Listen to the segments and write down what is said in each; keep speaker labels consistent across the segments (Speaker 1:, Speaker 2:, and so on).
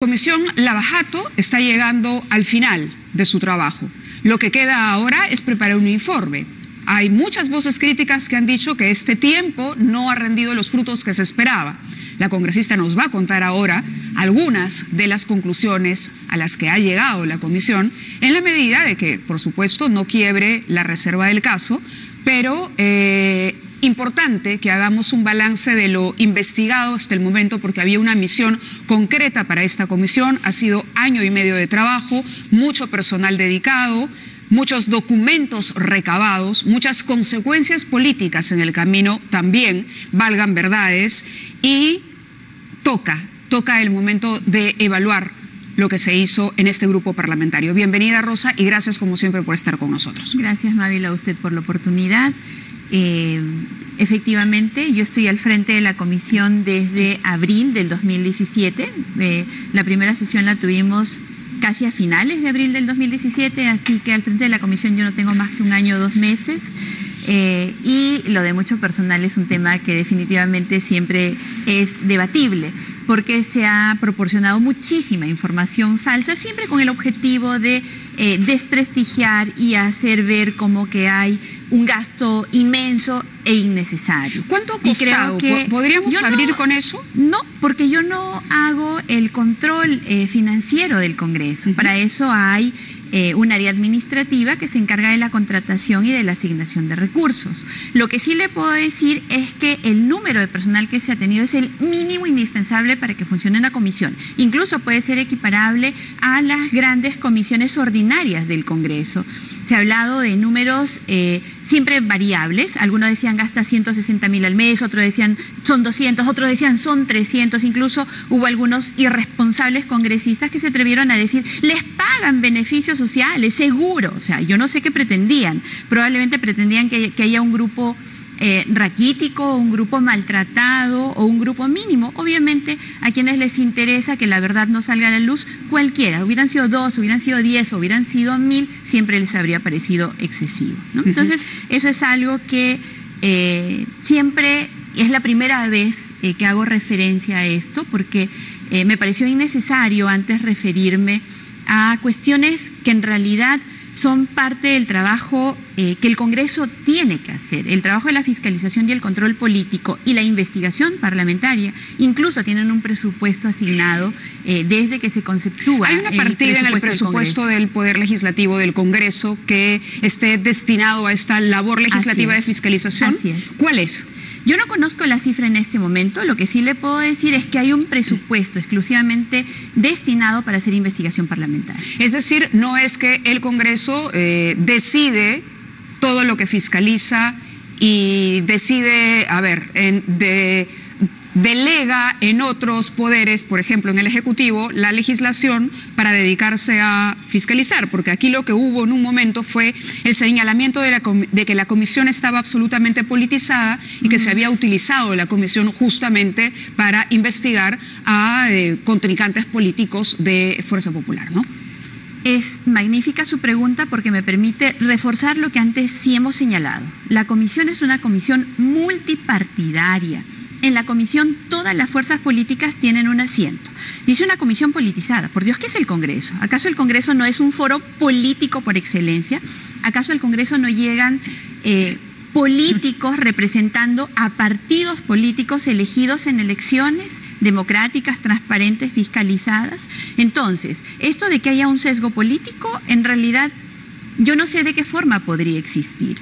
Speaker 1: Comisión Lavajato está llegando al final de su trabajo. Lo que queda ahora es preparar un informe. Hay muchas voces críticas que han dicho que este tiempo no ha rendido los frutos que se esperaba. La congresista nos va a contar ahora algunas de las conclusiones a las que ha llegado la comisión, en la medida de que, por supuesto, no quiebre la reserva del caso, pero importante que hagamos un balance de lo investigado hasta el momento, porque había una misión concreta para esta comisión. Ha sido año y medio de trabajo, mucho personal dedicado, muchos documentos recabados, muchas consecuencias políticas en el camino también, valgan verdades, y toca el momento de evaluar lo que se hizo en este grupo parlamentario. Bienvenida, Rosa, y gracias como siempre por estar con nosotros.
Speaker 2: Gracias, Mabel, a usted por la oportunidad. Efectivamente, yo estoy al frente de la comisión desde abril del 2017. La primera sesión la tuvimos casi a finales de abril del 2017, así que al frente de la comisión yo no tengo más que un año o 2 meses. Y lo de mucho personal es un tema que definitivamente siempre es debatible, porque se ha proporcionado muchísima información falsa, siempre con el objetivo de desprestigiar y hacer ver como que hay un gasto inmenso e innecesario.
Speaker 1: ¿Cuánto ha costado? ¿Podríamos abrir con eso?
Speaker 2: No, porque yo no hago el control financiero del Congreso. Para eso hay un área administrativa que se encarga de la contratación y de la asignación de recursos. Lo que sí le puedo decir es que el número de personal que se ha tenido es el mínimo indispensable para que funcione una comisión. Incluso puede ser equiparable a las grandes comisiones ordinarias del Congreso. Se ha hablado de números siempre variables. Algunos decían gasta 160.000 al mes, otros decían son 200, otros decían son 300. Incluso hubo algunos irresponsables congresistas que se atrevieron a decir les pagan beneficios sociales, seguro. O sea, yo no sé qué pretendían. Probablemente pretendían que haya un grupo raquítico, un grupo maltratado o un grupo mínimo. Obviamente a quienes les interesa que la verdad no salga a la luz, cualquiera, hubieran sido 2, hubieran sido 10, hubieran sido 1000, siempre les habría parecido excesivo, ¿no? Entonces eso es algo que siempre es la primera vez que hago referencia a esto, porque me pareció innecesario antes referirme a cuestiones que en realidad son parte del trabajo que el Congreso tiene que hacer. El trabajo de la fiscalización y el control político y la investigación parlamentaria incluso tienen un presupuesto asignado desde que se conceptúa.
Speaker 1: ¿Hay una partida en el presupuesto del Poder Legislativo del Congreso que esté destinado a esta labor legislativa de fiscalización?
Speaker 2: Así es.
Speaker 1: ¿Cuál es?
Speaker 2: Yo no conozco la cifra en este momento. Lo que sí le puedo decir es que hay un presupuesto exclusivamente destinado para hacer investigación parlamentaria.
Speaker 1: Es decir, no es que el Congreso decide todo lo que fiscaliza y decide, delega en otros poderes, por ejemplo en el Ejecutivo, la legislación para dedicarse a fiscalizar, porque aquí lo que hubo en un momento fue el señalamiento de que la comisión estaba absolutamente politizada y que se había utilizado la comisión justamente para investigar a contrincantes políticos de Fuerza Popular, ¿no?
Speaker 2: Es magnífica su pregunta porque me permite reforzar lo que antes sí hemos señalado. La comisión es una comisión multipartidaria. En la comisión todas las fuerzas políticas tienen un asiento. Dice una comisión politizada. Por Dios, ¿qué es el Congreso? ¿Acaso el Congreso no es un foro político por excelencia? ¿Acaso al Congreso no llegan políticos representando a partidos políticos elegidos en elecciones democráticas, transparentes, fiscalizadas? Entonces, esto de que haya un sesgo político, en realidad yo no sé de qué forma podría existir.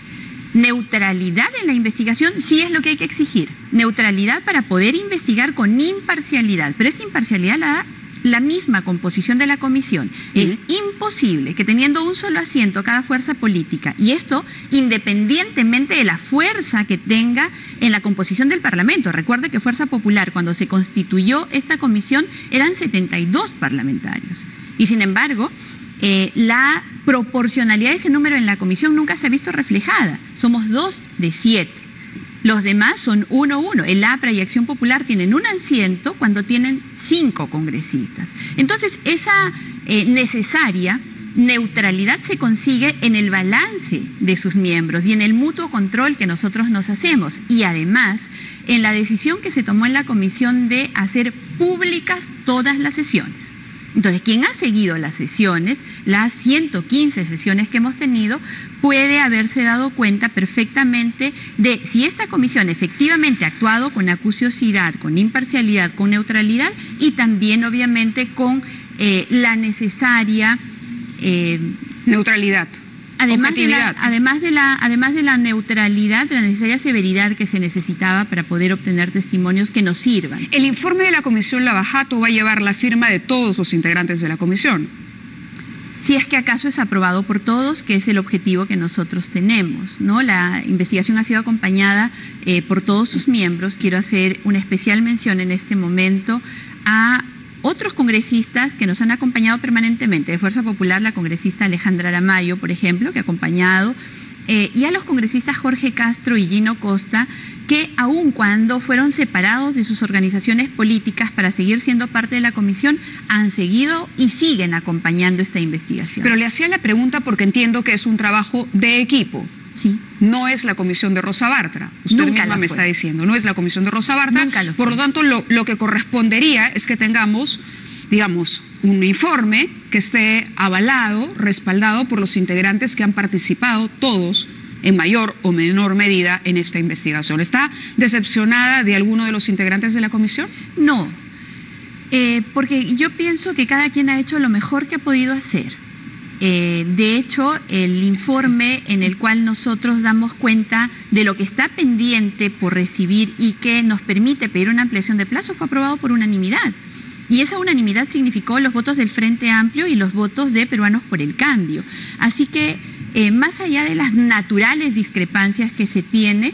Speaker 2: Neutralidad en la investigación sí es lo que hay que exigir. Neutralidad para poder investigar con imparcialidad. Pero esta imparcialidad la da la misma composición de la comisión. Es imposible que teniendo un solo asiento cada fuerza política, y esto independientemente de la fuerza que tenga en la composición del Parlamento. Recuerde que Fuerza Popular, cuando se constituyó esta comisión, eran 72 parlamentarios. Y sin embargo, la proporcionalidad de ese número en la comisión nunca se ha visto reflejada. Somos 2 de 7. Los demás son 1-1. El APRA y Acción Popular tienen un asiento cuando tienen 5 congresistas. Entonces, esa necesaria neutralidad se consigue en el balance de sus miembros y en el mutuo control que nosotros nos hacemos. Y además, en la decisión que se tomó en la comisión de hacer públicas todas las sesiones. Entonces, quien ha seguido las sesiones, las 115 sesiones que hemos tenido, puede haberse dado cuenta perfectamente de si esta comisión efectivamente ha actuado con acuciosidad, con imparcialidad, con neutralidad y también, obviamente, con la necesaria
Speaker 1: neutralidad.
Speaker 2: Además de la neutralidad, de la necesaria severidad que se necesitaba para poder obtener testimonios que nos sirvan.
Speaker 1: El informe de la Comisión Lavajato va a llevar la firma de todos los integrantes de la comisión.
Speaker 2: Si es que acaso es aprobado por todos, que es el objetivo que nosotros tenemos, ¿no? La investigación ha sido acompañada por todos sus miembros. Quiero hacer una especial mención en este momento a otros congresistas que nos han acompañado permanentemente. De Fuerza Popular, la congresista Alejandra Aramayo, por ejemplo, que ha acompañado, y a los congresistas Jorge Castro y Gino Costa, que aun cuando fueron separados de sus organizaciones políticas para seguir siendo parte de la comisión, han seguido y siguen acompañando esta investigación.
Speaker 1: Pero le hacía la pregunta porque entiendo que es un trabajo de equipo.
Speaker 2: Sí.
Speaker 1: No es la comisión de Rosa Bartra. Usted misma me está diciendo, no es la comisión de Rosa Bartra.
Speaker 2: Nunca lo fue.
Speaker 1: Por lo tanto, lo que correspondería es que tengamos, digamos, un informe que esté avalado, respaldado por los integrantes que han participado todos en mayor o menor medida en esta investigación. ¿Está decepcionada de alguno de los integrantes de la comisión?
Speaker 2: No, porque yo pienso que cada quien ha hecho lo mejor que ha podido hacer. De hecho, el informe en el cual nosotros damos cuenta de lo que está pendiente por recibir y que nos permite pedir una ampliación de plazo fue aprobado por unanimidad. Y esa unanimidad significó los votos del Frente Amplio y los votos de Peruanos por el Cambio. Así que, más allá de las naturales discrepancias que se tiene,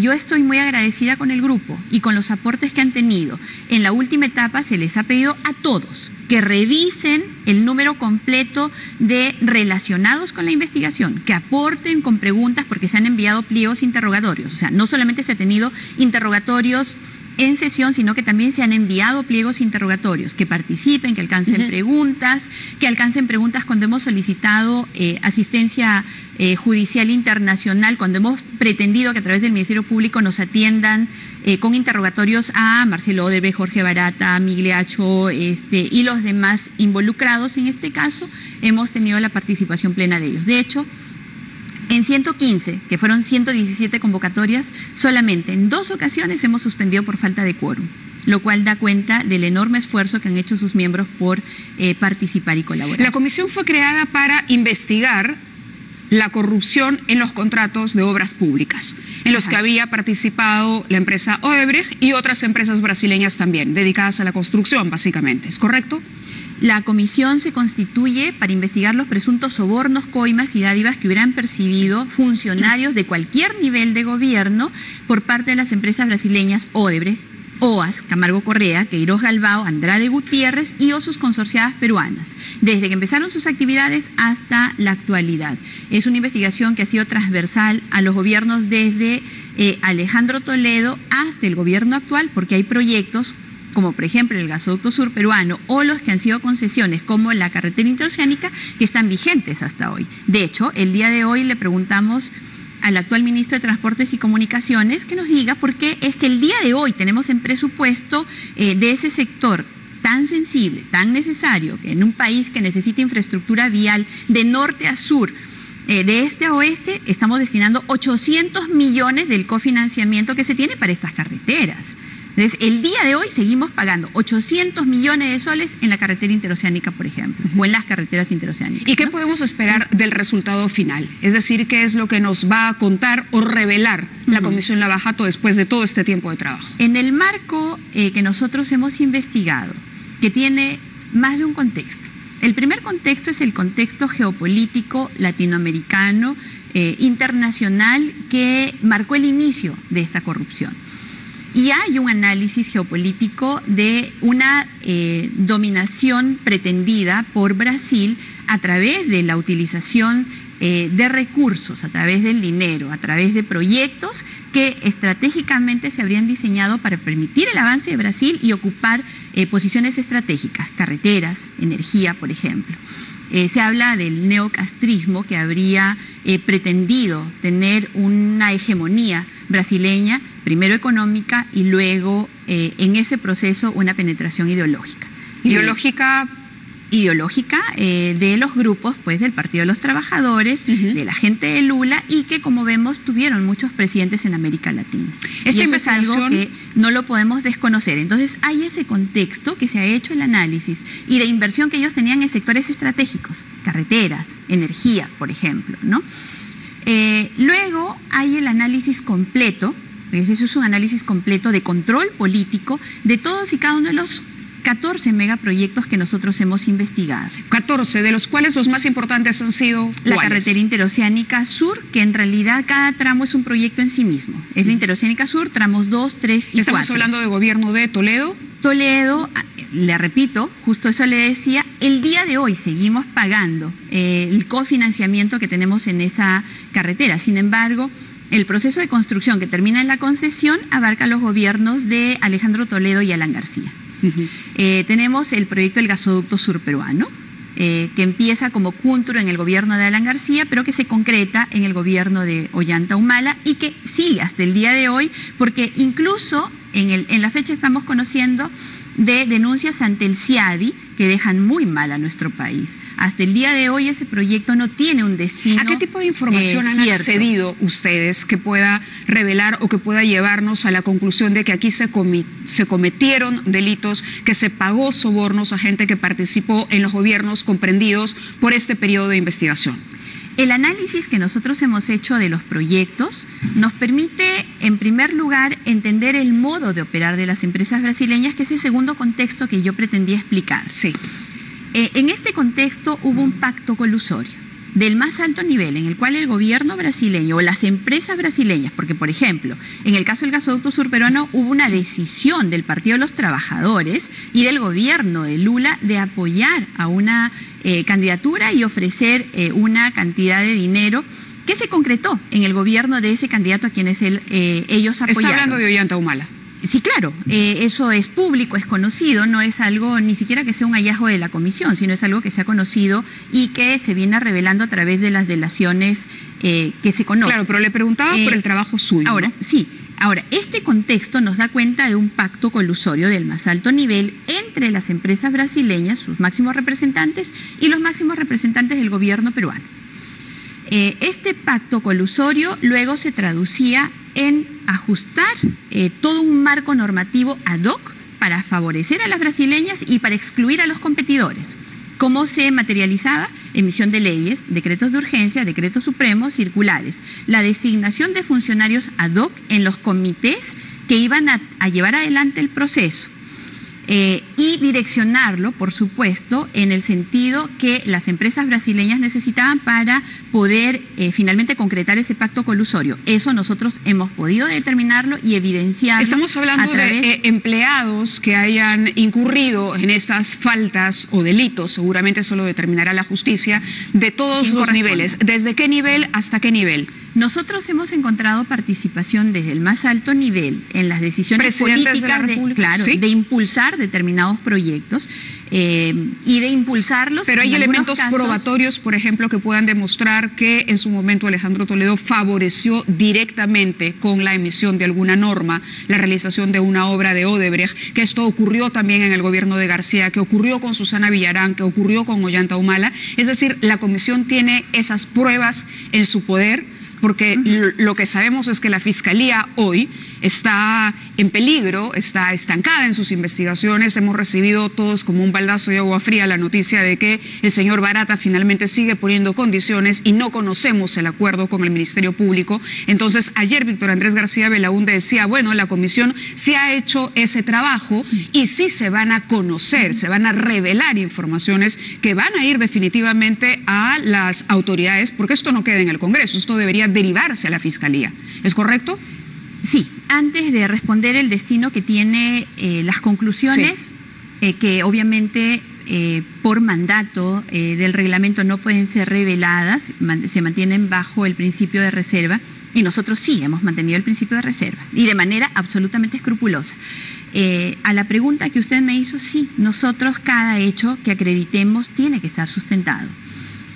Speaker 2: yo estoy muy agradecida con el grupo y con los aportes que han tenido. En la última etapa se les ha pedido a todos que revisen el número completo de relacionados con la investigación, que aporten con preguntas porque se han enviado pliegos interrogatorios. O sea, no solamente se han tenido interrogatorios en sesión, sino que también se han enviado pliegos interrogatorios, que participen, que alcancen preguntas, cuando hemos solicitado asistencia judicial internacional, cuando hemos pretendido que a través del Ministerio Público nos atiendan con interrogatorios a Marcelo Odebrecht, Jorge Barata, Migliaccio y los demás involucrados en este caso, hemos tenido la participación plena de ellos. De hecho, en 115, que fueron 117 convocatorias, solamente en 2 ocasiones hemos suspendido por falta de quórum, lo cual da cuenta del enorme esfuerzo que han hecho sus miembros por participar y colaborar.
Speaker 1: La comisión fue creada para investigar la corrupción en los contratos de obras públicas, en los que había participado la empresa Odebrecht y otras empresas brasileñas también, dedicadas a la construcción, básicamente. ¿Es correcto?
Speaker 2: La comisión se constituye para investigar los presuntos sobornos, coimas y dádivas que hubieran percibido funcionarios de cualquier nivel de gobierno por parte de las empresas brasileñas Odebrecht, OAS, Camargo Correa, Queiroz Galbao, Andrade Gutiérrez y o sus consorciadas peruanas, desde que empezaron sus actividades hasta la actualidad. Es una investigación que ha sido transversal a los gobiernos desde Alejandro Toledo hasta el gobierno actual, porque hay proyectos como por ejemplo el gasoducto sur peruano o los que han sido concesiones como la carretera interoceánica que están vigentes hasta hoy. De hecho, el día de hoy le preguntamos al actual ministro de Transportes y Comunicaciones que nos diga por qué es que el día de hoy tenemos en presupuesto de ese sector tan sensible, tan necesario, que en un país que necesita infraestructura vial de norte a sur, de este a oeste, estamos destinando 800 millones del cofinanciamiento que se tiene para estas carreteras. Entonces, el día de hoy seguimos pagando 800 millones de soles en la carretera interoceánica, por ejemplo, o en las carreteras interoceánicas.
Speaker 1: ¿Y qué podemos esperar del resultado final? Es decir, ¿qué es lo que nos va a contar o revelar la Comisión Lavajato después de todo este tiempo de trabajo?
Speaker 2: En el marco que nosotros hemos investigado, que tiene más de un contexto. El primer contexto es el contexto geopolítico latinoamericano, internacional, que marcó el inicio de esta corrupción. Y hay un análisis geopolítico de una dominación pretendida por Brasil a través de la utilización de recursos, a través del dinero, a través de proyectos que estratégicamente se habrían diseñado para permitir el avance de Brasil y ocupar posiciones estratégicas, carreteras, energía, por ejemplo. Se habla del neocastrismo que habría pretendido tener una hegemonía brasileña, primero económica y luego en ese proceso una penetración ideológica.
Speaker 1: Ideológica
Speaker 2: ideológica de los grupos pues del Partido de los Trabajadores, de la gente de Lula, y que, como vemos, tuvieron muchos presidentes en América Latina. Y eso es algo que no lo podemos desconocer. Entonces hay ese contexto que se ha hecho el análisis y de inversión que ellos tenían en sectores estratégicos, carreteras, energía, por ejemplo, ¿no? Luego hay el análisis completo, eso es un análisis completo de control político de todos y cada uno de los 14 megaproyectos que nosotros hemos investigado.
Speaker 1: 14, de los cuales los más importantes han sido
Speaker 2: la carretera interoceánica sur, que en realidad cada tramo es un proyecto en sí mismo. Es la interoceánica sur, tramos 2, 3 y 4.
Speaker 1: Estamos hablando de gobierno de Toledo.
Speaker 2: Toledo, le repito, justo eso le decía, el día de hoy seguimos pagando el cofinanciamiento que tenemos en esa carretera. Sin embargo, el proceso de construcción que termina en la concesión abarca los gobiernos de Alejandro Toledo y Alan García. Tenemos el proyecto del gasoducto surperuano, que empieza como Cuntro en el gobierno de Alan García, pero que se concreta en el gobierno de Ollanta Humala y que sigue hasta el día de hoy, porque incluso en la fecha estamos conociendo de denuncias ante el CIADI que dejan muy mal a nuestro país. Hasta el día de hoy ese proyecto no tiene un destino.
Speaker 1: ¿A qué tipo de información han accedido ustedes que pueda revelar o que pueda llevarnos a la conclusión de que aquí se cometieron delitos, que se pagó sobornos a gente que participó en los gobiernos comprendidos por este periodo de investigación?
Speaker 2: El análisis que nosotros hemos hecho de los proyectos nos permite, en primer lugar, entender el modo de operar de las empresas brasileñas, que es el segundo contexto que yo pretendía explicar.
Speaker 1: Sí.
Speaker 2: En este contexto hubo un pacto colusorio del más alto nivel, en el cual el gobierno brasileño o las empresas brasileñas, porque por ejemplo, en el caso del gasoducto surperuano hubo una decisión del Partido de los Trabajadores y del gobierno de Lula de apoyar a una candidatura y ofrecer una cantidad de dinero que se concretó en el gobierno de ese candidato a quienes ellos apoyaron.
Speaker 1: Está hablando de Ollanta Humala.
Speaker 2: Sí, claro, eso es público, es conocido, no es algo ni siquiera que sea un hallazgo de la comisión, sino es algo que se ha conocido y que se viene revelando a través de las delaciones que se conocen.
Speaker 1: Claro, pero le preguntaba por el trabajo suyo.
Speaker 2: Ahora, ¿no? Sí. Ahora, este contexto nos da cuenta de un pacto colusorio del más alto nivel entre las empresas brasileñas, sus máximos representantes, y los máximos representantes del gobierno peruano. Este pacto colusorio luego se traducía en ajustar todo un marco normativo ad hoc para favorecer a las brasileñas y para excluir a los competidores. ¿Cómo se materializaba? Emisión de leyes, decretos de urgencia, decretos supremos, circulares, la designación de funcionarios ad hoc en los comités que iban a llevar adelante el proceso. Y direccionarlo, por supuesto, en el sentido que las empresas brasileñas necesitaban para poder finalmente concretar ese pacto colusorio. Eso nosotros hemos podido determinarlo y evidenciarlo.
Speaker 1: Estamos hablando de empleados que hayan incurrido en estas faltas o delitos, seguramente eso lo determinará la justicia, de todos los niveles. ¿Desde qué nivel hasta qué nivel?
Speaker 2: Nosotros hemos encontrado participación desde el más alto nivel en las decisiones políticas de impulsar determinados proyectos y de impulsarlos.
Speaker 1: Pero hay elementos probatorios, por ejemplo, que puedan demostrar que en su momento Alejandro Toledo favoreció directamente con la emisión de alguna norma la realización de una obra de Odebrecht, que esto ocurrió también en el gobierno de García, que ocurrió con Susana Villarán, que ocurrió con Ollanta Humala. Es decir, la comisión tiene esas pruebas en su poder, porque lo que sabemos es que la Fiscalía hoy está en peligro, está estancada en sus investigaciones. Hemos recibido todos como un baldazo de agua fría la noticia de que el señor Barata finalmente sigue poniendo condiciones y no conocemos el acuerdo con el Ministerio Público. Entonces, ayer Víctor Andrés García Belaúnde decía, bueno, la comisión se ha hecho ese trabajo y sí se van a conocer, se van a revelar informaciones que van a ir definitivamente a las autoridades, porque esto no queda en el Congreso, esto debería derivarse a la Fiscalía. ¿Es correcto?
Speaker 2: Sí. Antes de responder el destino que tiene las conclusiones, que obviamente por mandato del reglamento no pueden ser reveladas, se mantienen bajo el principio de reserva, y nosotros sí hemos mantenido el principio de reserva, y de manera absolutamente escrupulosa. A la pregunta que usted me hizo, sí, nosotros cada hecho que acreditemos tiene que estar sustentado.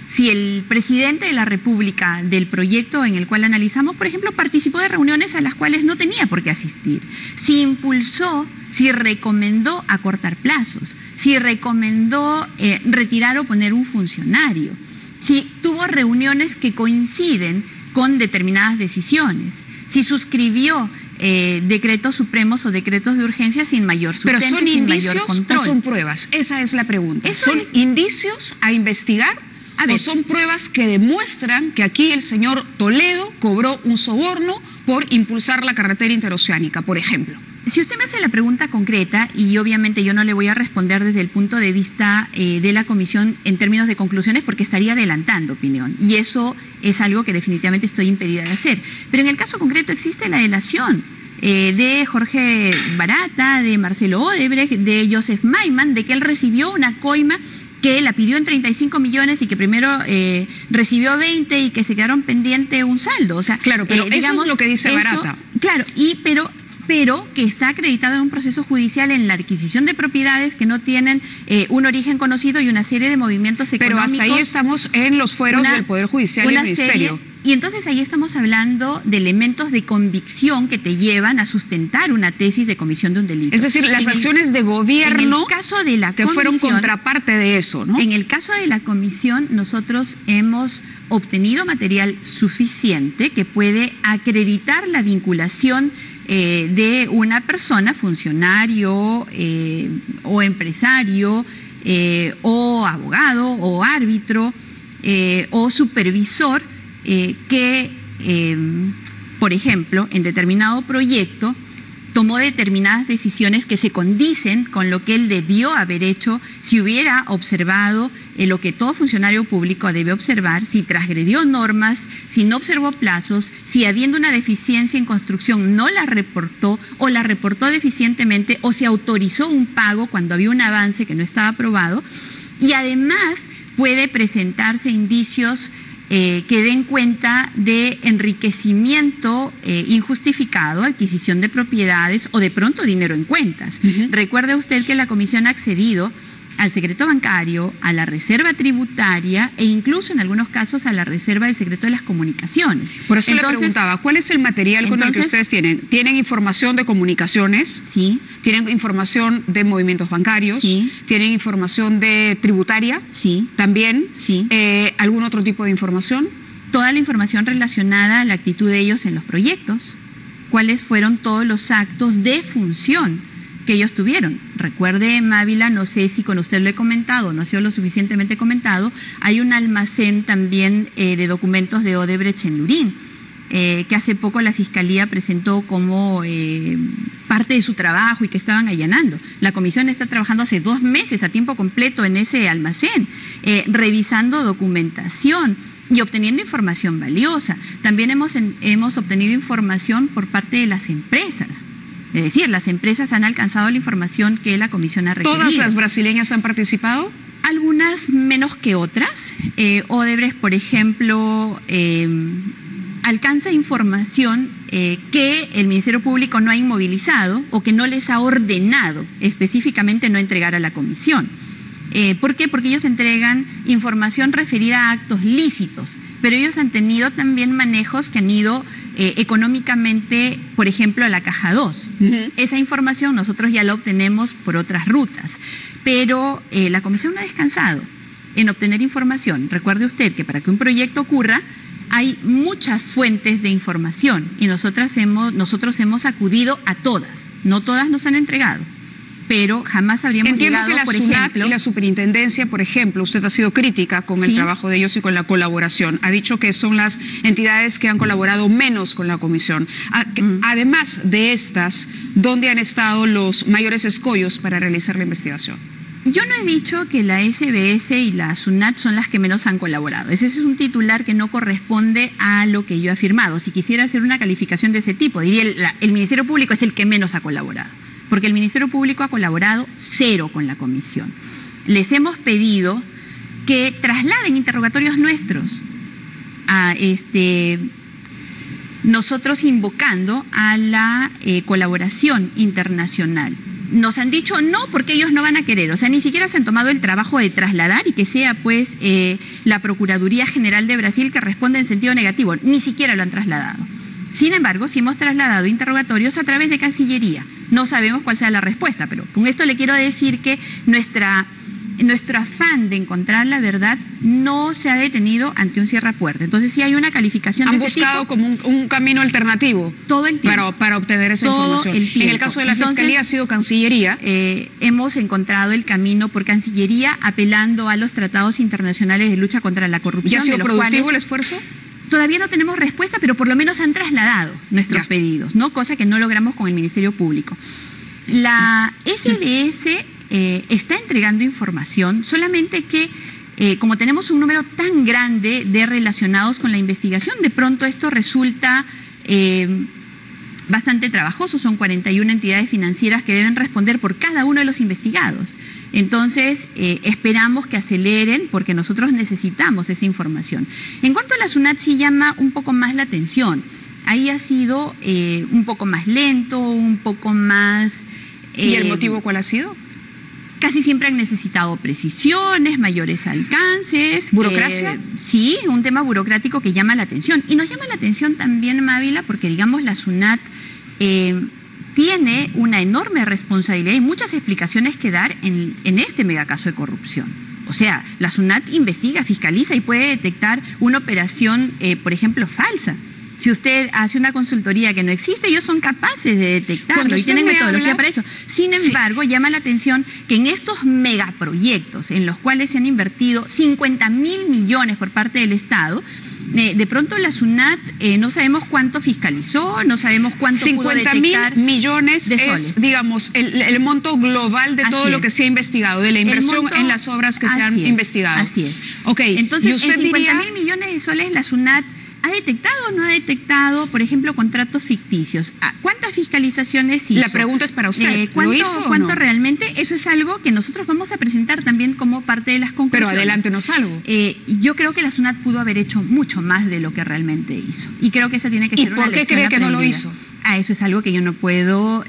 Speaker 2: Si el presidente de la República del proyecto en el cual analizamos, por ejemplo, participó de reuniones a las cuales no tenía por qué asistir, si impulsó si recomendó acortar plazos, si recomendó retirar o poner un funcionario, si tuvo reuniones que coinciden con determinadas decisiones, si suscribió decretos supremos o decretos de urgencia sin mayor sustento.
Speaker 1: ¿Pero son
Speaker 2: y sin
Speaker 1: indicios
Speaker 2: mayor control.
Speaker 1: o son pruebas? Esa es la pregunta.
Speaker 2: Eso
Speaker 1: ¿Son
Speaker 2: es
Speaker 1: indicios a investigar o son pruebas que demuestran que aquí el señor Toledo cobró un soborno por impulsar la carretera interoceánica, por ejemplo?
Speaker 2: Si usted me hace la pregunta concreta, y obviamente yo no le voy a responder desde el punto de vista de la comisión en términos de conclusiones, porque estaría adelantando opinión, y eso es algo que definitivamente estoy impedida de hacer. Pero en el caso concreto existe la delación de Jorge Barata, de Marcelo Odebrecht, de Joseph Maiman, de que él recibió una coima que la pidió en 35 millones y que primero recibió 20 y que se quedaron pendiente un saldo. O sea,
Speaker 1: claro, pero digamos, eso es lo que dice Barata.
Speaker 2: Claro, pero que está acreditado en un proceso judicial en la adquisición de propiedades que no tienen un origen conocido y una serie de movimientos económicos.
Speaker 1: Pero hasta ahí estamos en los fueros del Poder Judicial y el Ministerio.
Speaker 2: Y entonces ahí estamos hablando de elementos de convicción que te llevan a sustentar una tesis de comisión de un delito.
Speaker 1: Es decir, las acciones de gobierno
Speaker 2: en el caso de la
Speaker 1: que fueron contraparte de eso, ¿no?
Speaker 2: En el caso de la comisión, nosotros hemos obtenido material suficiente que puede acreditar la vinculación de una persona, funcionario o empresario o abogado o árbitro o supervisor que, por ejemplo, en determinado proyecto tomó determinadas decisiones que se condicen con lo que él debió haber hecho si hubiera observado lo que todo funcionario público debe observar, si transgredió normas, si no observó plazos, si habiendo una deficiencia en construcción no la reportó o la reportó deficientemente o si autorizó un pago cuando había un avance que no estaba aprobado. Y además puede presentarse indicios que den cuenta de enriquecimiento injustificado, adquisición de propiedades o de pronto dinero en cuentas. Recuerde usted que la comisión ha accedido al secreto bancario, a la reserva tributaria e incluso en algunos casos a la reserva del secreto de las comunicaciones.
Speaker 1: Por eso le preguntaba, ¿cuál es el material con el que ustedes tienen? ¿Tienen información de comunicaciones?
Speaker 2: Sí.
Speaker 1: ¿Tienen información de movimientos bancarios?
Speaker 2: Sí.
Speaker 1: ¿Tienen información de tributaria?
Speaker 2: Sí.
Speaker 1: ¿También?
Speaker 2: Sí.
Speaker 1: ¿Algún otro tipo de información?
Speaker 2: Toda la información relacionada a la actitud de ellos en los proyectos. ¿Cuáles fueron todos los actos de función que ellos tuvieron? Recuerde, Mávila, no sé si con usted lo he comentado, no ha sido lo suficientemente comentado, hay un almacén también de documentos de Odebrecht en Lurín, que hace poco la Fiscalía presentó como parte de su trabajo y que estaban allanando. La comisión está trabajando hace 2 meses a tiempo completo en ese almacén, revisando documentación y obteniendo información valiosa. También hemos obtenido información por parte de las empresas. Es decir, las empresas han alcanzado la información que la comisión ha requerido.
Speaker 1: ¿Todas las brasileñas han participado?
Speaker 2: Algunas menos que otras. Odebrecht, por ejemplo, alcanza información que el Ministerio Público no ha inmovilizado o que no les ha ordenado específicamente no entregar a la comisión. ¿Por qué? Porque ellos entregan información referida a actos lícitos, pero ellos han tenido también manejos que han ido económicamente, por ejemplo, a la Caja 2. Esa información nosotros ya la obtenemos por otras rutas, pero la comisión no ha descansado en obtener información. Recuerde usted que para que un proyecto ocurra hay muchas fuentes de información y nosotros hemos acudido a todas. No todas nos han entregado, pero jamás habríamos llegado,
Speaker 1: que la
Speaker 2: por
Speaker 1: SUNAT
Speaker 2: ejemplo,
Speaker 1: y la superintendencia, por ejemplo, usted ha sido crítica con el trabajo de ellos y con la colaboración. Ha dicho que son las entidades que han colaborado menos con la comisión. Además de estas, ¿dónde han estado los mayores escollos para realizar la investigación?
Speaker 2: Yo no he dicho que la SBS y la SUNAT son las que menos han colaborado. Ese es un titular que no corresponde a lo que yo he afirmado. Si quisiera hacer una calificación de ese tipo, diría el Ministerio Público es el que menos ha colaborado, porque el Ministerio Público ha colaborado 0 con la comisión. Les hemos pedido que trasladen interrogatorios nuestros a nosotros invocando a la colaboración internacional. Nos han dicho no, porque ellos no van a querer, o sea, ni siquiera se han tomado el trabajo de trasladar y que sea pues la Procuraduría General de Brasil que responda en sentido negativo, ni siquiera lo han trasladado. Sin embargo, sí hemos trasladado interrogatorios a través de Cancillería, no sabemos cuál sea la respuesta, pero con esto le quiero decir que nuestro afán de encontrar la verdad no se ha detenido ante un cierra-puerta. Entonces, sí hay una calificación de ese tipo.
Speaker 1: ¿Han buscado como un camino alternativo?
Speaker 2: Todo el tiempo.
Speaker 1: Para obtener esa información. En el caso de la Fiscalía ha sido Cancillería.
Speaker 2: Hemos encontrado el camino por Cancillería apelando a los tratados internacionales de lucha contra la corrupción.
Speaker 1: ¿Ya ha sido productivo el esfuerzo?
Speaker 2: Todavía no tenemos respuesta, pero por lo menos han trasladado nuestros pedidos, ¿no? Cosa que no logramos con el Ministerio Público. La SBS está entregando información, solamente que como tenemos un número tan grande de relacionados con la investigación, de pronto esto resulta bastante trabajoso. Son 41 entidades financieras que deben responder por cada uno de los investigados. Entonces, esperamos que aceleren porque nosotros necesitamos esa información. En cuanto a la SUNAT, sí llama un poco más la atención. Ahí ha sido un poco más lento, un poco más...
Speaker 1: ¿Y el motivo cuál ha sido?
Speaker 2: Casi siempre han necesitado precisiones, mayores alcances.
Speaker 1: ¿Burocracia?
Speaker 2: Sí, un tema burocrático que llama la atención. Y nos llama la atención también, Mávila, porque digamos la SUNAT tiene una enorme responsabilidad y muchas explicaciones que dar en este megacaso de corrupción. O sea, la SUNAT investiga, fiscaliza y puede detectar una operación, por ejemplo, falsa. Si usted hace una consultoría que no existe, ellos son capaces de detectarlo y tienen metodología para eso. Sin embargo, llama la atención que en estos megaproyectos en los cuales se han invertido 50.000 millones por parte del Estado, de pronto la SUNAT no sabemos cuánto fiscalizó, no sabemos cuánto pudo detectar.
Speaker 1: 50.000 millones
Speaker 2: de soles.
Speaker 1: Es, digamos, el monto global de todo lo que se ha investigado, de la inversión en las obras que se han investigado.
Speaker 2: Así es.
Speaker 1: Okay.
Speaker 2: Entonces, en 50.000 millones de soles la SUNAT ¿ha detectado o no ha detectado, por ejemplo, contratos ficticios? ¿Cuántas fiscalizaciones hizo?
Speaker 1: La pregunta es para usted.
Speaker 2: ¿Cuánto,
Speaker 1: ¿Lo hizo
Speaker 2: ¿cuánto
Speaker 1: o no?
Speaker 2: realmente? Eso es algo que nosotros vamos a presentar también como parte de las conclusiones.
Speaker 1: Pero adelántenos algo.
Speaker 2: Yo creo que la SUNAT pudo haber hecho mucho más de lo que realmente hizo. Y creo que esa tiene que ser una lección
Speaker 1: aprendida. ¿Y por qué cree que no lo hizo?
Speaker 2: Eso es algo que yo no puedo...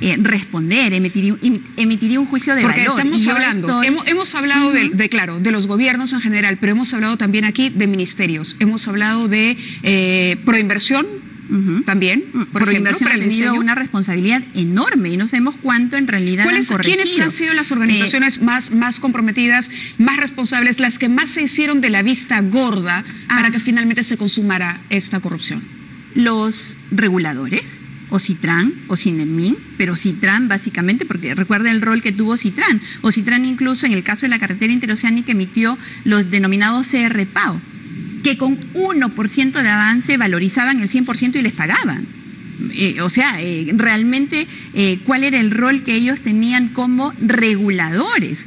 Speaker 2: responder, emitiría un juicio de
Speaker 1: porque
Speaker 2: valor.
Speaker 1: Porque estamos hablando, hemos hablado de los gobiernos en general, pero hemos hablado también aquí de ministerios, hemos hablado de proinversión también.
Speaker 2: Proinversión ha tenido una responsabilidad enorme y no sabemos cuánto en realidad han corregido.
Speaker 1: ¿Quiénes han sido las organizaciones más comprometidas, más responsables, las que más se hicieron de la vista gorda para que finalmente se consumara esta corrupción?
Speaker 2: Los reguladores, o Citran, o Cinermin, pero Citran básicamente, porque recuerda el rol que tuvo Citran, o Citran incluso en el caso de la carretera interoceánica emitió los denominados CR-PAO, que con 1% de avance valorizaban el 100% y les pagaban. Realmente, ¿cuál era el rol que ellos tenían como reguladores?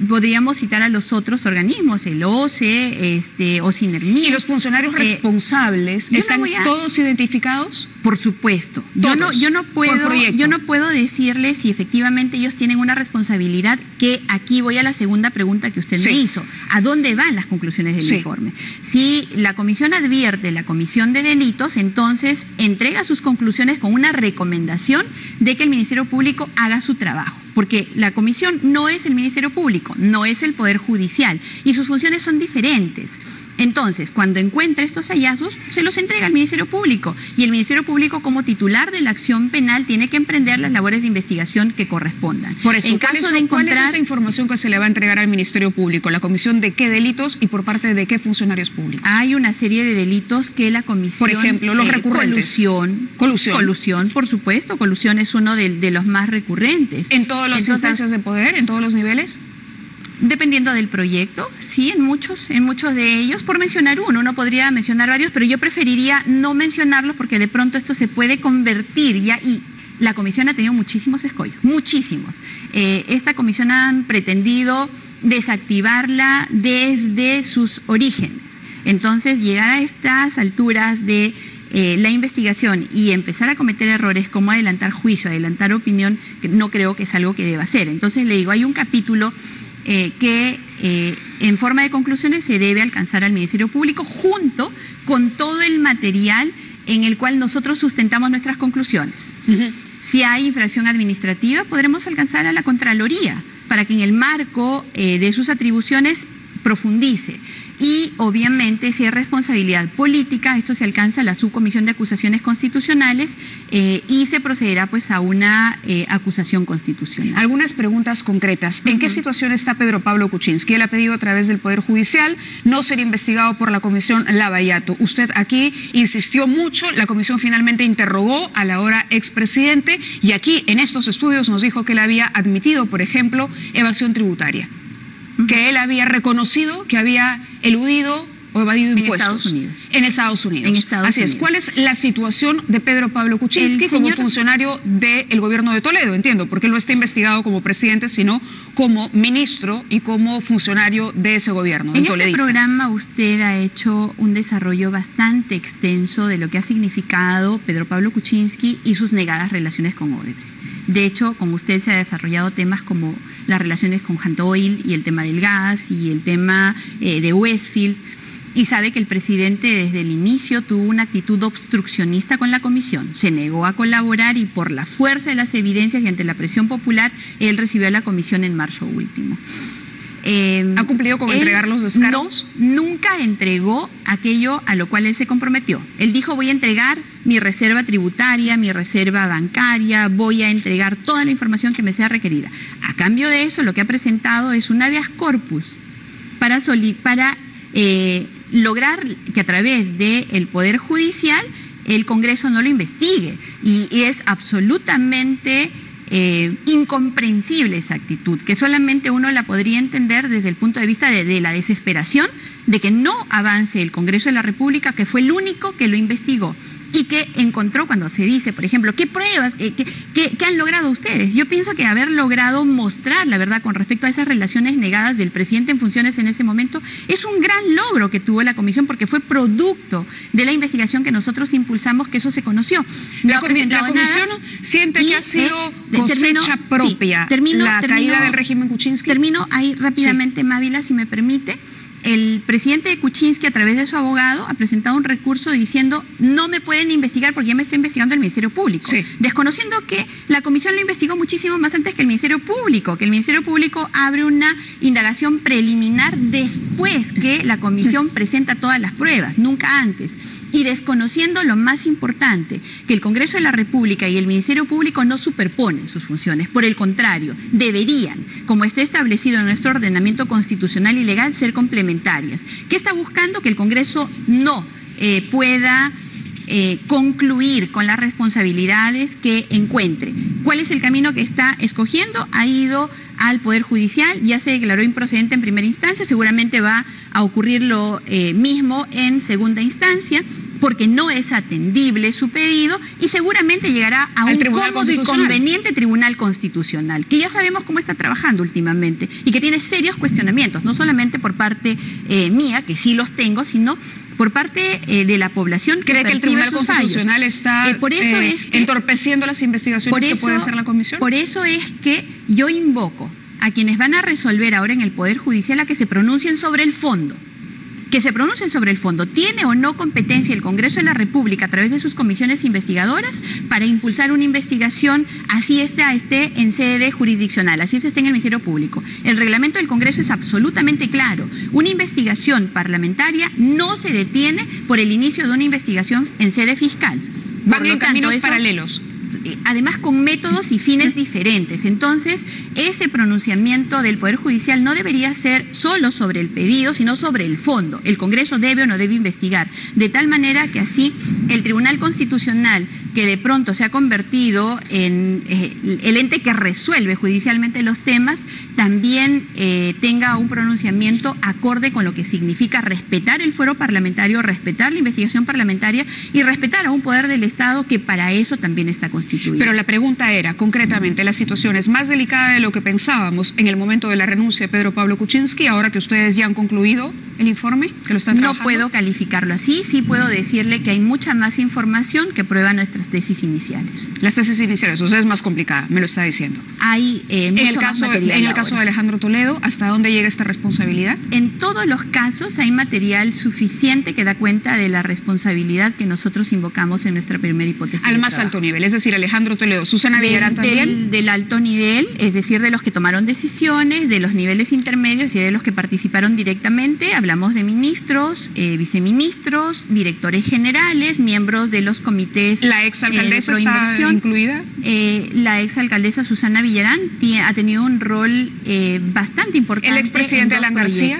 Speaker 2: Podríamos citar a los otros organismos, el OCE, o Cinermin.
Speaker 1: ¿Y los funcionarios responsables están todos identificados?
Speaker 2: Por supuesto. Yo no puedo decirle si efectivamente ellos tienen una responsabilidad, que aquí voy a la segunda pregunta que usted me hizo. ¿A dónde van las conclusiones del informe? Si la comisión advierte la comisión de delitos, entonces entrega sus conclusiones con una recomendación de que el Ministerio Público haga su trabajo, porque la comisión no es el Ministerio Público, no es el Poder Judicial y sus funciones son diferentes. Entonces, cuando encuentra estos hallazgos, se los entrega al Ministerio Público y el Ministerio Público, como titular de la acción penal, tiene que emprender las labores de investigación que correspondan.
Speaker 1: Por eso, ¿cuál es esa información que se le va a entregar al Ministerio Público? ¿La comisión de qué delitos y por parte de qué funcionarios públicos?
Speaker 2: Hay una serie de delitos que la comisión...
Speaker 1: Por ejemplo, los recurrentes.
Speaker 2: Colusión, por supuesto. Colusión es uno de los más recurrentes.
Speaker 1: ¿En todas las instancias de poder, en todos los niveles?
Speaker 2: Dependiendo del proyecto, sí, en muchos de ellos, por mencionar uno podría mencionar varios, pero yo preferiría no mencionarlos porque de pronto esto se puede convertir ya, y la comisión ha tenido muchísimos escollos, muchísimos. Esta comisión han pretendido desactivarla desde sus orígenes. Entonces, llegar a estas alturas de la investigación y empezar a cometer errores como adelantar juicio, adelantar opinión, que no creo que es algo que deba hacer. Entonces, le digo, hay un capítulo que en forma de conclusiones se debe alcanzar al Ministerio Público junto con todo el material en el cual nosotros sustentamos nuestras conclusiones. Si hay infracción administrativa, podremos alcanzar a la Contraloría para que en el marco de sus atribuciones profundice. Y obviamente si hay responsabilidad política, esto se alcanza a la subcomisión de acusaciones constitucionales y se procederá pues a una acusación constitucional.
Speaker 1: Algunas preguntas concretas. ¿En qué situación está Pedro Pablo Kuczynski? Él ha pedido a través del Poder Judicial no ser investigado por la Comisión Lavallato. Usted aquí insistió mucho, la comisión finalmente interrogó al ahora expresidente y aquí en estos estudios nos dijo que él había admitido, por ejemplo, evasión tributaria, que él había reconocido que había eludido o evadido impuestos. En Estados Unidos. Así es. ¿Cuál es la situación de Pedro Pablo Kuczynski como funcionario del gobierno de Toledo? Entiendo, porque él no está investigado como presidente, sino como ministro y como funcionario de ese gobierno.
Speaker 2: En este programa usted ha hecho un desarrollo bastante extenso de lo que ha significado Pedro Pablo Kuczynski y sus negadas relaciones con Odebrecht. De hecho, con usted se ha desarrollado temas como las relaciones con Hunt Oil y el tema del gas y el tema de Westfield. Y sabe que el presidente desde el inicio tuvo una actitud obstruccionista con la comisión. Se negó a colaborar y por la fuerza de las evidencias y ante la presión popular, él recibió a la comisión en marzo último.
Speaker 1: ¿Ha cumplido con entregar los descargos?
Speaker 2: No, nunca entregó aquello a lo cual él se comprometió. Él dijo, voy a entregar mi reserva tributaria, mi reserva bancaria, voy a entregar toda la información que me sea requerida. A cambio de eso, lo que ha presentado es un habeas corpus para lograr que a través del Poder Judicial el Congreso no lo investigue. Y es absolutamente incomprensible esa actitud, que solamente uno la podría entender desde el punto de vista de la desesperación de que no avance el Congreso de la República, que fue el único que lo investigó y que encontró, cuando se dice, por ejemplo, ¿qué pruebas, qué han logrado ustedes? Yo pienso que haber logrado mostrar la verdad con respecto a esas relaciones negadas del presidente en funciones en ese momento es un gran logro que tuvo la comisión, porque fue producto de la investigación que nosotros impulsamos, que eso se conoció.
Speaker 1: La comisión siente que ha sido cosecha propia la caída del régimen Kuczynski.
Speaker 2: Termino ahí rápidamente, sí. Mávila, si me permite. El presidente de Kuczynski, a través de su abogado, ha presentado un recurso diciendo no me pueden investigar porque ya me está investigando el Ministerio Público, sí, desconociendo que la comisión lo investigó muchísimo más antes que el Ministerio Público, que el Ministerio Público abre una indagación preliminar después que la comisión presenta todas las pruebas, nunca antes, y desconociendo lo más importante, que el Congreso de la República y el Ministerio Público no superponen sus funciones, por el contrario, deberían, como está establecido en nuestro ordenamiento constitucional y legal, ser complementarias. ¿Qué está buscando? Que el Congreso no pueda concluir con las responsabilidades que encuentre. ¿Cuál es el camino que está escogiendo? Ha ido al Poder Judicial, ya se declaró improcedente en primera instancia, seguramente va a ocurrir lo mismo en segunda instancia, porque no es atendible su pedido y seguramente llegará a un cómodo y conveniente Tribunal Constitucional, que ya sabemos cómo está trabajando últimamente y que tiene serios cuestionamientos, no solamente por parte mía, que sí los tengo, sino por parte de la población que
Speaker 1: ¿Cree que el Tribunal Constitucional está entorpeciendo las investigaciones que puede hacer la comisión?
Speaker 2: Por eso es que yo invoco a quienes van a resolver ahora en el Poder Judicial a que se pronuncien sobre el fondo. Que se pronuncien sobre el fondo. ¿Tiene o no competencia el Congreso de la República a través de sus comisiones investigadoras para impulsar una investigación así esté en sede jurisdiccional, así esté en el Ministerio Público? El reglamento del Congreso es absolutamente claro. Una investigación parlamentaria no se detiene por el inicio de una investigación en sede fiscal.
Speaker 1: Van en caminos paralelos.
Speaker 2: Además con métodos y fines diferentes. Entonces, ese pronunciamiento del Poder Judicial no debería ser solo sobre el pedido, sino sobre el fondo. El Congreso debe o no debe investigar, de tal manera que así el Tribunal Constitucional, que de pronto se ha convertido en el ente que resuelve judicialmente los temas, también tenga un pronunciamiento acorde con lo que significa respetar el fuero parlamentario, respetar la investigación parlamentaria y respetar a un poder del Estado que para eso también está constituido.
Speaker 1: Pero la pregunta era, concretamente, la situación es más delicada de lo que pensábamos en el momento de la renuncia de Pedro Pablo Kuczynski, ahora que ustedes ya han concluido el informe, que lo están trabajando.
Speaker 2: No puedo calificarlo así, sí puedo decirle que hay mucha más información que prueba nuestras tesis iniciales.
Speaker 1: Las tesis iniciales, o sea, es más complicada, me lo está diciendo.
Speaker 2: Hay mucho más material.
Speaker 1: En el caso caso de Alejandro Toledo, ¿hasta dónde llega esta responsabilidad?
Speaker 2: En todos los casos hay material suficiente que da cuenta de la responsabilidad que nosotros invocamos en nuestra primera hipótesis.
Speaker 1: Al más alto nivel, es decir, Alejandro Toledo, Susana Villarán también.
Speaker 2: Del alto nivel, es decir, de los que tomaron decisiones, de los niveles intermedios y de los que participaron directamente. Hablamos de ministros, viceministros, directores generales, miembros de los comités.
Speaker 1: ¿La exalcaldesa está incluida?
Speaker 2: La exalcaldesa Susana Villarán ha tenido un rol bastante importante.
Speaker 1: ¿El expresidente Alan García?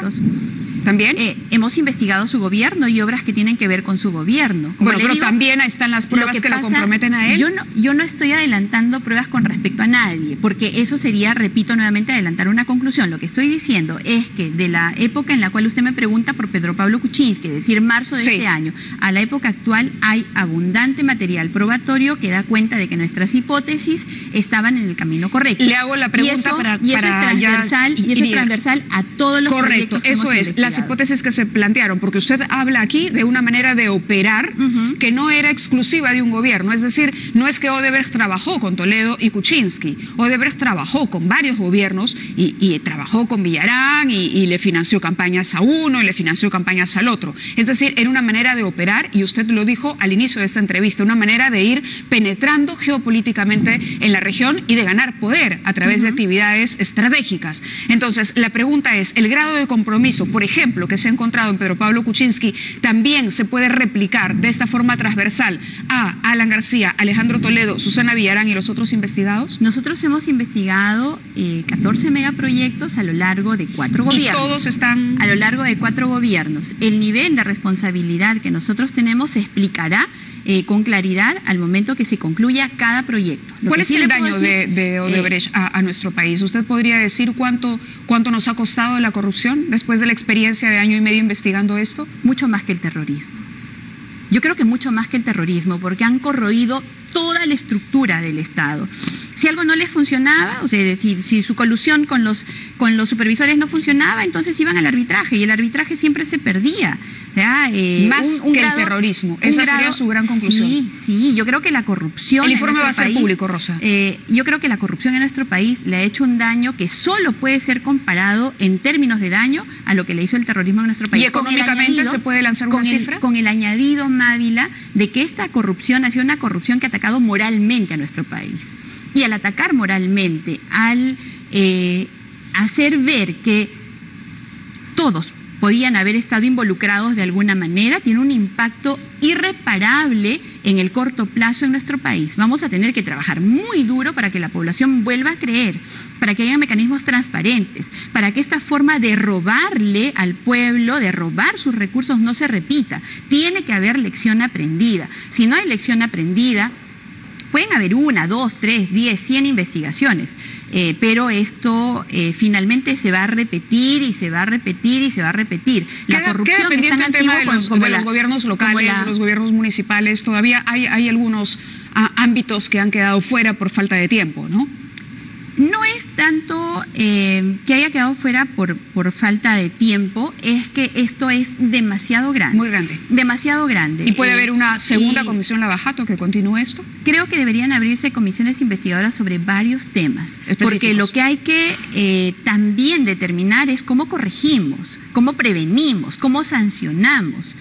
Speaker 1: ¿También?
Speaker 2: Hemos investigado su gobierno y obras que tienen que ver con su gobierno.
Speaker 1: Bueno, pero también están las pruebas que lo comprometen a él.
Speaker 2: Yo no estoy adelantando pruebas con respecto a nadie, porque eso sería, repito nuevamente, adelantar una conclusión. Lo que estoy diciendo es que de la época en la cual usted me pregunta por Pedro Pablo Kuczynski, es decir, marzo de este año, a la época actual hay abundante material probatorio que da cuenta de que nuestras hipótesis estaban en el camino correcto.
Speaker 1: Le hago la pregunta para
Speaker 2: eso es transversal a todos los proyectos que hemos investigado.
Speaker 1: Las hipótesis que se plantearon, porque usted habla aquí de una manera de operar que no era exclusiva de un gobierno, es decir, no es que Odebrecht trabajó con Toledo y Kuczynski, Odebrecht trabajó con varios gobiernos y trabajó con Villarán y le financió campañas a uno y le financió campañas al otro, es decir, era una manera de operar, y usted lo dijo al inicio de esta entrevista, una manera de ir penetrando geopolíticamente en la región y de ganar poder a través de actividades estratégicas. Entonces, la pregunta es, ¿el grado de compromiso, por ejemplo, que se ha encontrado en Pedro Pablo Kuczynski, también se puede replicar de esta forma transversal a Alan García, Alejandro Toledo, Susana Villarán y los otros investigados?
Speaker 2: Nosotros hemos investigado 14 megaproyectos a lo largo de 4 gobiernos.
Speaker 1: ¿Y todos están...? A
Speaker 2: lo largo de 4 gobiernos. El nivel de responsabilidad que nosotros tenemos se explicará con claridad al momento que se concluya cada proyecto.
Speaker 1: ¿Cuál es el daño de Odebrecht a nuestro país? ¿Usted podría decir cuánto nos ha costado la corrupción después de la experiencia de año y medio investigando esto?
Speaker 2: Mucho más que el terrorismo. Yo creo que mucho más que el terrorismo, porque han corroído toda la estructura del Estado. Si algo no les funcionaba, o sea, si su colusión con los supervisores no funcionaba, entonces iban al arbitraje, y el arbitraje siempre se perdía. O sea,
Speaker 1: más que el terrorismo. Esa sería su gran conclusión.
Speaker 2: Sí, yo creo que la corrupción...
Speaker 1: El informe va a ser público, Rosa.
Speaker 2: Yo creo que la corrupción en nuestro país le ha hecho un daño que solo puede ser comparado en términos de daño a lo que le hizo el terrorismo en nuestro país.
Speaker 1: ¿Y económicamente se puede lanzar una cifra?
Speaker 2: Con el añadido, Mávila, de que esta corrupción ha sido una corrupción que ha atacado moralmente a nuestro país. Y al atacar moralmente, al hacer ver que todos podían haber estado involucrados de alguna manera, tiene un impacto irreparable en el corto plazo en nuestro país. Vamos a tener que trabajar muy duro para que la población vuelva a creer, para que haya mecanismos transparentes, para que esta forma de robarle al pueblo, de robar sus recursos, no se repita. Tiene que haber lección aprendida. Si no hay lección aprendida, pueden haber 1, 2, 3, 10, 100 investigaciones, pero esto finalmente se va a repetir y se va a repetir y se va a repetir.
Speaker 1: La corrupción es tan antigua como los gobiernos locales, de los gobiernos municipales. Todavía hay algunos ámbitos que han quedado fuera por falta de tiempo, ¿no?
Speaker 2: No es tanto que haya quedado fuera por falta de tiempo, es que esto es demasiado grande.
Speaker 1: Muy grande.
Speaker 2: Demasiado grande.
Speaker 1: ¿Y puede haber una segunda comisión Lavajato que continúe esto?
Speaker 2: Creo que deberían abrirse comisiones investigadoras sobre varios temas. Porque lo que hay que también determinar es cómo corregimos, cómo prevenimos, cómo sancionamos.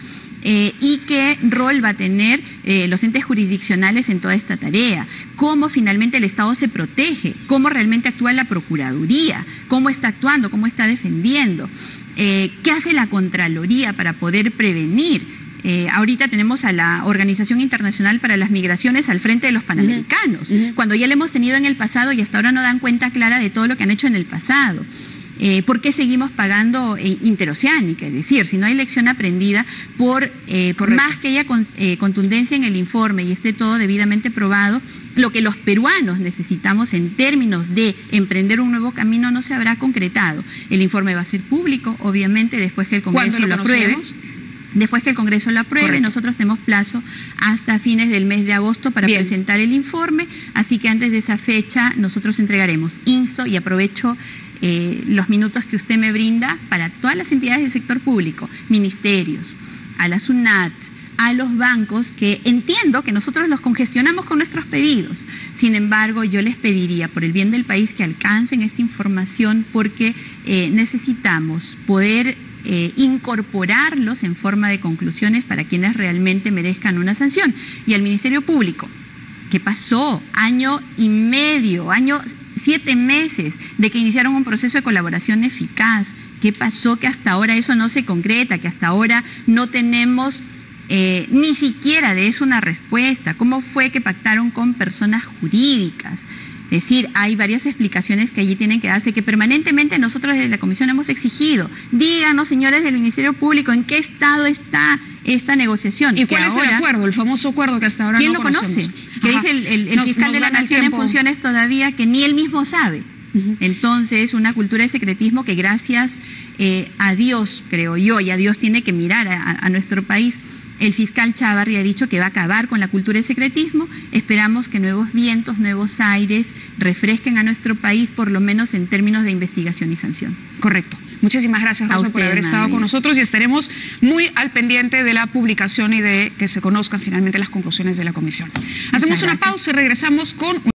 Speaker 2: Y qué rol va a tener los entes jurisdiccionales en toda esta tarea, cómo finalmente el Estado se protege, cómo realmente actúa la Procuraduría, cómo está actuando, cómo está defendiendo, qué hace la Contraloría para poder prevenir. Ahorita tenemos a la Organización Internacional para las Migraciones al frente de los Panamericanos, cuando ya lo hemos tenido en el pasado y hasta ahora no dan cuenta clara de todo lo que han hecho en el pasado. ¿Por qué seguimos pagando interoceánica? Es decir, si no hay lección aprendida, por más que haya contundencia en el informe y esté todo debidamente probado, lo que los peruanos necesitamos en términos de emprender un nuevo camino no se habrá concretado. El informe va a ser público, obviamente, después que el Congreso lo apruebe. Después que el Congreso lo apruebe, correcto, nosotros tenemos plazo hasta fines del mes de agosto para presentar el informe, así que antes de esa fecha nosotros entregaremos. Insto y aprovecho los minutos que usted me brinda para todas las entidades del sector público, ministerios, a la SUNAT, a los bancos, que entiendo que nosotros los congestionamos con nuestros pedidos. Sin embargo, yo les pediría, por el bien del país, que alcancen esta información, porque necesitamos poder incorporarlos en forma de conclusiones para quienes realmente merezcan una sanción. Y al Ministerio Público, ¿qué pasó? 1 año y medio, 7 meses de que iniciaron un proceso de colaboración eficaz. ¿Qué pasó que hasta ahora eso no se concreta, que hasta ahora no tenemos ni siquiera de eso una respuesta? ¿Cómo fue que pactaron con personas jurídicas? Es decir, hay varias explicaciones que allí tienen que darse, que permanentemente nosotros desde la Comisión hemos exigido. Díganos, señores del Ministerio Público, ¿en qué estado está esta negociación?
Speaker 1: ¿Y cuál es el acuerdo, el famoso acuerdo que hasta ahora no conocemos?
Speaker 2: ¿Quién lo conoce? Que dice el fiscal de la Nación en funciones todavía, que ni él mismo sabe. Entonces, una cultura de secretismo que gracias a Dios, creo yo, y a Dios tiene que mirar a nuestro país. El fiscal Chávarri ha dicho que va a acabar con la cultura de secretismo. Esperamos que nuevos vientos, nuevos aires refresquen a nuestro país, por lo menos en términos de investigación y sanción.
Speaker 1: Correcto. Muchísimas gracias, Rosa, por haber estado con nosotros, y estaremos muy al pendiente de la publicación y de que se conozcan finalmente las conclusiones de la comisión. Hacemos una pausa y regresamos con